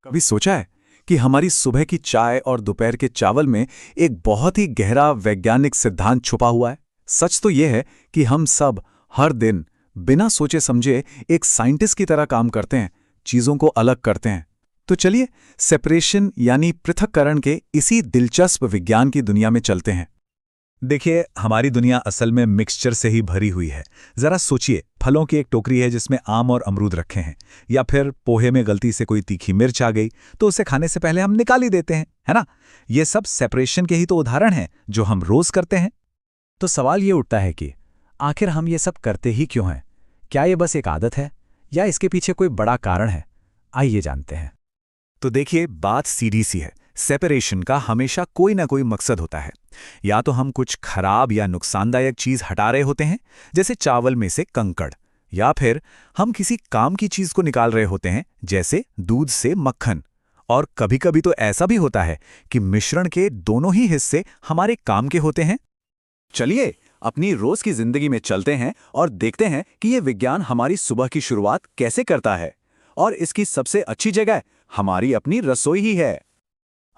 कभी सोचा है कि हमारी सुबह की चाय और दोपहर के चावल में एक बहुत ही गहरा वैज्ञानिक सिद्धांत छुपा हुआ है। सच तो यह है कि हम सब हर दिन बिना सोचे समझे एक साइंटिस्ट की तरह काम करते हैं, चीजों को अलग करते हैं। तो चलिए सेपरेशन यानी पृथक्करण के इसी दिलचस्प विज्ञान की दुनिया में चलते हैं। देखिए, हमारी दुनिया असल में मिक्सचर से ही भरी हुई है। जरा सोचिए, फलों की एक टोकरी है जिसमें आम और अमरूद रखे हैं, या फिर पोहे में गलती से कोई तीखी मिर्च आ गई तो उसे खाने से पहले हम निकाल ही देते हैं, है ना? ये सब सेपरेशन के ही तो उदाहरण हैं जो हम रोज करते हैं। तो सवाल ये उठता है कि आखिर हम ये सब करते ही क्यों हैं? क्या ये बस एक आदत है या इसके पीछे कोई बड़ा कारण है? आइए जानते हैं। तो देखिए, बात सीधी सी है। सेपरेशन का हमेशा कोई ना कोई मकसद होता है। या तो हम कुछ खराब या नुकसानदायक चीज हटा रहे होते हैं, जैसे चावल में से कंकड़, या फिर हम किसी काम की चीज को निकाल रहे होते हैं, जैसे दूध से मक्खन। और कभी-कभी तो ऐसा भी होता है कि मिश्रण के दोनों ही हिस्से हमारे काम के होते हैं। चलिए अपनी रोज की जिंदगी में चलते हैं और देखते हैं कि ये विज्ञान हमारी सुबह की शुरुआत कैसे करता है। और इसकी सबसे अच्छी जगह हमारी अपनी रसोई ही है।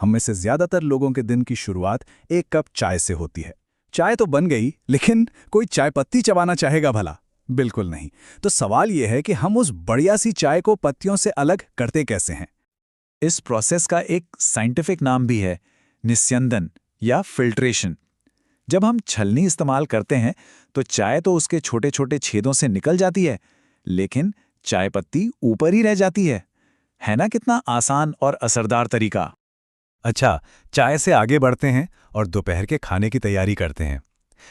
हम में से ज्यादातर लोगों के दिन की शुरुआत एक कप चाय से होती है। चाय तो बन गई, लेकिन कोई चाय पत्ती चबाना चाहेगा भला? बिल्कुल नहीं। तो सवाल यह है कि हम उस बढ़िया सी चाय को पत्तियों से अलग करते कैसे हैं? इस प्रोसेस का एक साइंटिफिक नाम भी है, निस्यंदन या फिल्ट्रेशन। जब हम छलनी इस्तेमाल करते हैं तो चाय तो उसके छोटे छोटे छेदों से निकल जाती है, लेकिन चाय पत्ती ऊपर ही रह जाती है ना? कितना आसान और असरदार तरीका। अच्छा, चाय से आगे बढ़ते हैं और दोपहर के खाने की तैयारी करते हैं।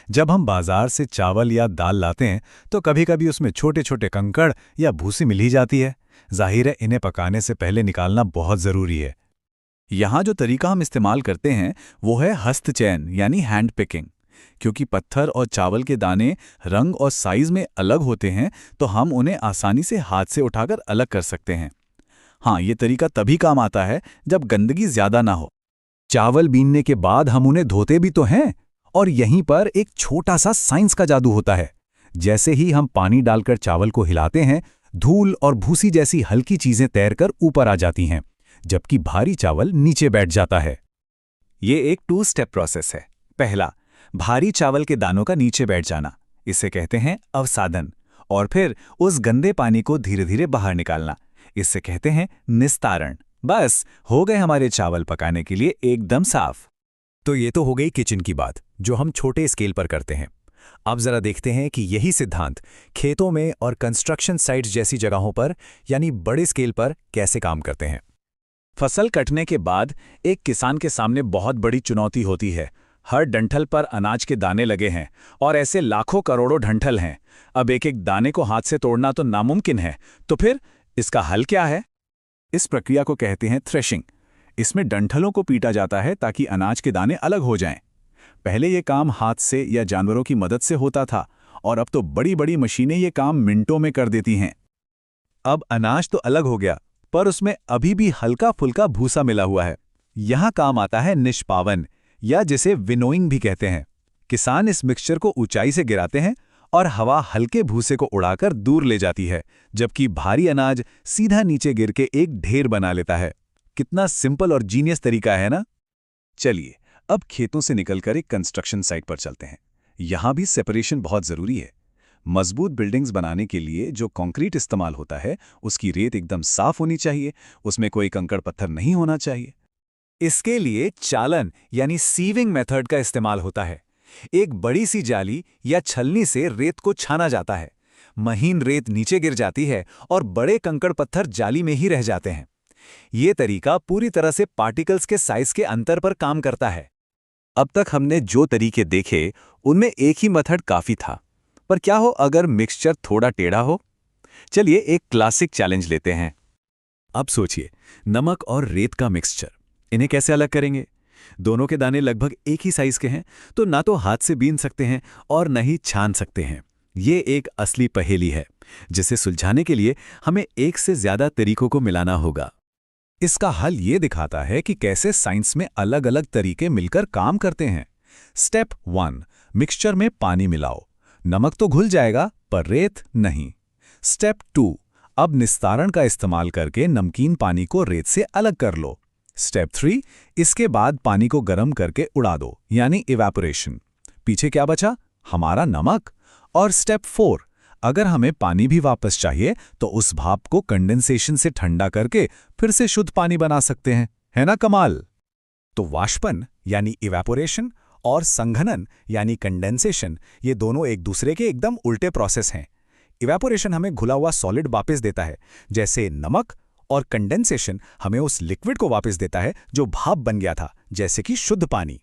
जब हम बाजार से चावल या दाल लाते हैं तो कभी-कभी उसमें छोटे छोटे कंकड़ या भूसी मिल ही जाती है। जाहिर है, इन्हें पकाने से पहले निकालना बहुत जरूरी है। यहाँ जो तरीका हम इस्तेमाल करते हैं वो है हस्तचयन यानी हैंड पिकिंग। क्योंकि पत्थर और चावल के दाने रंग और साइज में अलग होते हैं, तो हम उन्हें आसानी से हाथ से उठाकर अलग कर सकते हैं। हाँ, ये तरीका तभी काम आता है जब गंदगी ज्यादा ना हो। चावल बीनने के बाद हम उन्हें धोते भी तो हैं, और यहीं पर एक छोटा सा साइंस का जादू होता है। जैसे ही हम पानी डालकर चावल को हिलाते हैं, धूल और भूसी जैसी हल्की चीजें तैरकर ऊपर आ जाती हैं, जबकि भारी चावल नीचे बैठ जाता है। ये एक 2 स्टेप प्रोसेस है। पहला, भारी चावल के दानों का नीचे बैठ जाना, इसे कहते हैं अवसादन। और फिर उस गंदे पानी को धीरे धीरे बाहर निकालना, इसे कहते हैं निस्तारण। बस हो गए हमारे चावल पकाने के लिए एकदम साफ। तो ये तो हो गई किचन की बात, जो हम छोटे स्केल पर करते हैं। अब जरा देखते हैं कि यही सिद्धांत खेतों में और कंस्ट्रक्शन साइट्स जैसी जगहों पर, यानी बड़े स्केल पर, कैसे काम करते हैं। फसल कटने के बाद एक किसान के सामने बहुत बड़ी चुनौती होती है। हर डंठल पर अनाज के दाने लगे हैं और ऐसे लाखों करोड़ों डंठल हैं। अब एक एक दाने को हाथ से तोड़ना तो नामुमकिन है। तो फिर इसका हल क्या है? इस प्रक्रिया को कहते हैं थ्रेशिंग। इसमें डंठलों को पीटा जाता है ताकि अनाज के दाने अलग हो जाएं। पहले ये काम हाथ से या जानवरों की मदद से होता था, और अब तो बड़ी बड़ी मशीनें ये काम मिनटों में कर देती हैं। अब अनाज तो अलग हो गया, पर उसमें अभी भी हल्का फुल्का भूसा मिला हुआ है। यहाँ काम आता है निष्पावन, या जिसे विनोइंग भी कहते हैं। किसान इस मिक्सचर को ऊंचाई से गिराते हैं और हवा हल्के भूसे को उड़ाकर दूर ले जाती है, जबकि भारी अनाज सीधा नीचे गिर के एक ढेर बना लेता है। कितना सिंपल और जीनियस तरीका है ना? चलिए अब खेतों से निकलकर एक कंस्ट्रक्शन साइट पर चलते हैं। यहां भी सेपरेशन बहुत जरूरी है। मजबूत बिल्डिंग्स बनाने के लिए जो कंक्रीट इस्तेमाल होता है, उसकी रेत एकदम साफ होनी चाहिए, उसमें कोई कंकड़ पत्थर नहीं होना चाहिए। इसके लिए चालन यानी सीविंग मेथड का इस्तेमाल होता है। एक बड़ी सी जाली या छलनी से रेत को छाना जाता है। महीन रेत नीचे गिर जाती है और बड़े कंकड़ पत्थर जाली में ही रह जाते हैं। ये तरीका पूरी तरह से पार्टिकल्स के साइज के अंतर पर काम करता है। अब तक हमने जो तरीके देखे उनमें एक ही मेथड काफी था, पर क्या हो अगर मिक्सचर थोड़ा टेढ़ा हो? चलिए एक क्लासिक चैलेंज लेते हैं। अब सोचिए, नमक और रेत का मिक्सचर, इन्हें कैसे अलग करेंगे? दोनों के दाने लगभग एक ही साइज के हैं, तो ना तो हाथ से बीन सकते हैं और न ही छान सकते हैं। ये एक असली पहेली है, जिसे सुलझाने के लिए हमें एक से ज्यादा तरीकों को मिलाना होगा। इसका हल ये दिखाता है कि कैसे साइंस में अलग अलग तरीके मिलकर काम करते हैं। स्टेप 1, मिक्सचर में पानी मिलाओ। नमक तो घुल जाएगा, पर रेत नहीं। स्टेप 2, अब निस्तारण का इस्तेमाल करके नमकीन पानी को रेत से अलग कर लो। स्टेप 3, इसके बाद पानी को गर्म करके उड़ा दो, यानी इवेपोरेशन। पीछे क्या बचा? हमारा नमक। और स्टेप 4, अगर हमें पानी भी वापस चाहिए तो उस भाप को कंडेंसेशन से ठंडा करके फिर से शुद्ध पानी बना सकते हैं। है ना कमाल? तो वाष्पन यानी इवेपोरेशन और संघनन यानी कंडेंसेशन, ये दोनों एक दूसरे के एकदम उल्टे प्रोसेस हैं। इवेपोरेशन हमें घुला हुआ सॉलिड वापस देता है, जैसे नमक, और कंडेंसेशन हमें उस लिक्विड को वापस देता है जो भाप बन गया था, जैसे कि शुद्ध पानी।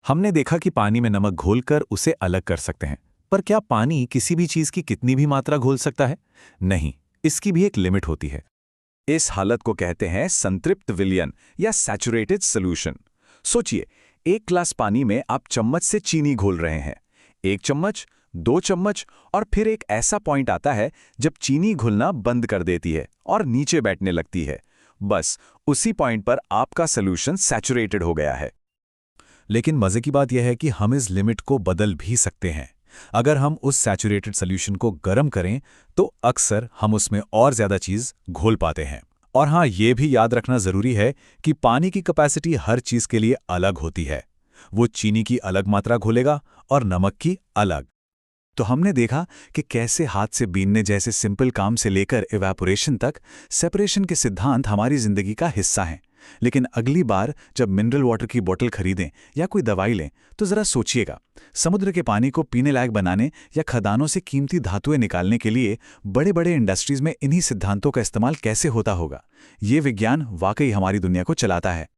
हमने देखा कि पानी में नमक घोलकर उसे अलग कर सकते हैं, पर क्या पानी किसी भी चीज की कितनी भी मात्रा घोल सकता है? नहीं, इसकी भी एक लिमिट होती है। इस हालत को कहते हैं संतृप्त विलयन या सैचुरेटेड सॉल्यूशन। सोचिए, एक ग्लास पानी में आप चम्मच से चीनी घोल रहे हैं। 1 चम्मच, 2 चम्मच, और फिर एक ऐसा पॉइंट आता है जब चीनी घुलना बंद कर देती है और नीचे बैठने लगती है। बस उसी पॉइंट पर आपका सॉल्यूशन सैचुरेटेड हो गया है। लेकिन मजे की बात यह है कि हम इस लिमिट को बदल भी सकते हैं। अगर हम उस सैचुरेटेड सॉल्यूशन को गर्म करें तो अक्सर हम उसमें और ज्यादा चीज घोल पाते हैं। और हाँ, ये भी याद रखना जरूरी है कि पानी की कैपेसिटी हर चीज के लिए अलग होती है। वो चीनी की अलग मात्रा घोलेगा और नमक की अलग। तो हमने देखा कि कैसे हाथ से बीनने जैसे सिंपल काम से लेकर इवेपोरेशन तक सेपरेशन के सिद्धांत हमारी जिंदगी का हिस्सा हैं। लेकिन अगली बार जब मिनरल वाटर की बोतल खरीदें या कोई दवाई लें तो जरा सोचिएगा, समुद्र के पानी को पीने लायक बनाने या खदानों से कीमती धातुएं निकालने के लिए बड़े बड़े इंडस्ट्रीज में इन्हीं सिद्धांतों का इस्तेमाल कैसे होता होगा। ये विज्ञान वाकई हमारी दुनिया को चलाता है।